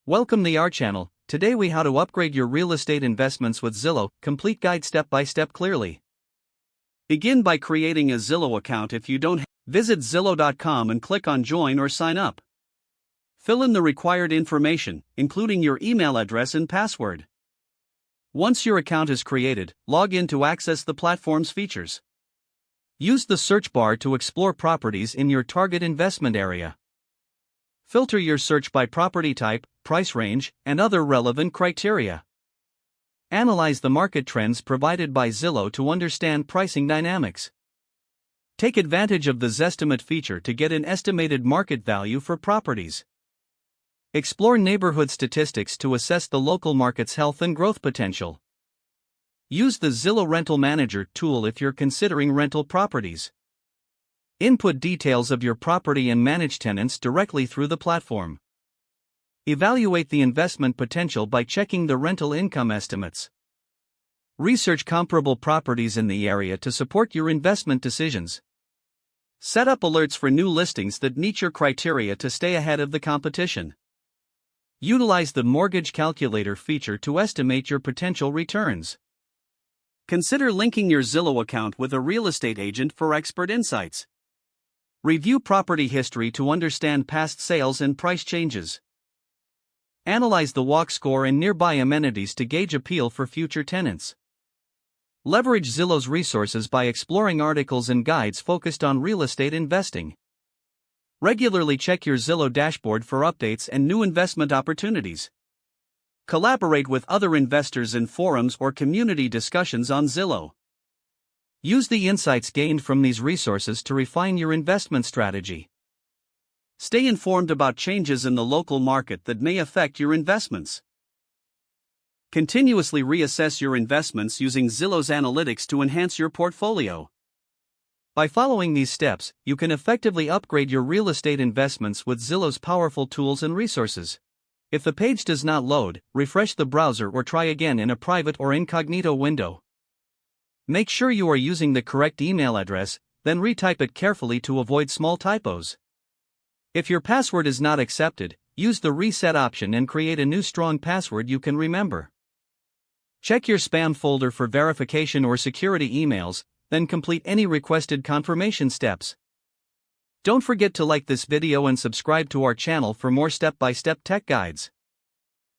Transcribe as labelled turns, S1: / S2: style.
S1: Welcome to our channel. Today we how to upgrade your real estate investments with Zillow, complete guide step by step clearly. Begin by creating a Zillow account. If you don't, visit Zillow.com and click on join or sign up. Fill in the required information, including your email address and password. Once your account is created, log in to access the platform's features. Use the search bar to explore properties in your target investment area. Filter your search by property type, price range, and other relevant criteria. Analyze the market trends provided by Zillow to understand pricing dynamics. Take advantage of the Zestimate feature to get an estimated market value for properties. Explore neighborhood statistics to assess the local market's health and growth potential. Use the Zillow Rental Manager tool if you're considering rental properties. Input details of your property and manage tenants directly through the platform. Evaluate the investment potential by checking the rental income estimates. Research comparable properties in the area to support your investment decisions. Set up alerts for new listings that meet your criteria to stay ahead of the competition. Utilize the mortgage calculator feature to estimate your potential returns. Consider linking your Zillow account with a real estate agent for expert insights. Review property history to understand past sales and price changes. Analyze the walk score and nearby amenities to gauge appeal for future tenants. Leverage Zillow's resources by exploring articles and guides focused on real estate investing. Regularly check your Zillow dashboard for updates and new investment opportunities. Collaborate with other investors in forums or community discussions on Zillow. Use the insights gained from these resources to refine your investment strategy. Stay informed about changes in the local market that may affect your investments. Continuously reassess your investments using Zillow's analytics to enhance your portfolio. By following these steps, you can effectively upgrade your real estate investments with Zillow's powerful tools and resources. If the page does not load, refresh the browser or try again in a private or incognito window. Make sure you are using the correct email address, then retype it carefully to avoid small typos. If your password is not accepted, use the reset option and create a new strong password you can remember. Check your spam folder for verification or security emails, then complete any requested confirmation steps. Don't forget to like this video and subscribe to our channel for more step-by-step tech guides.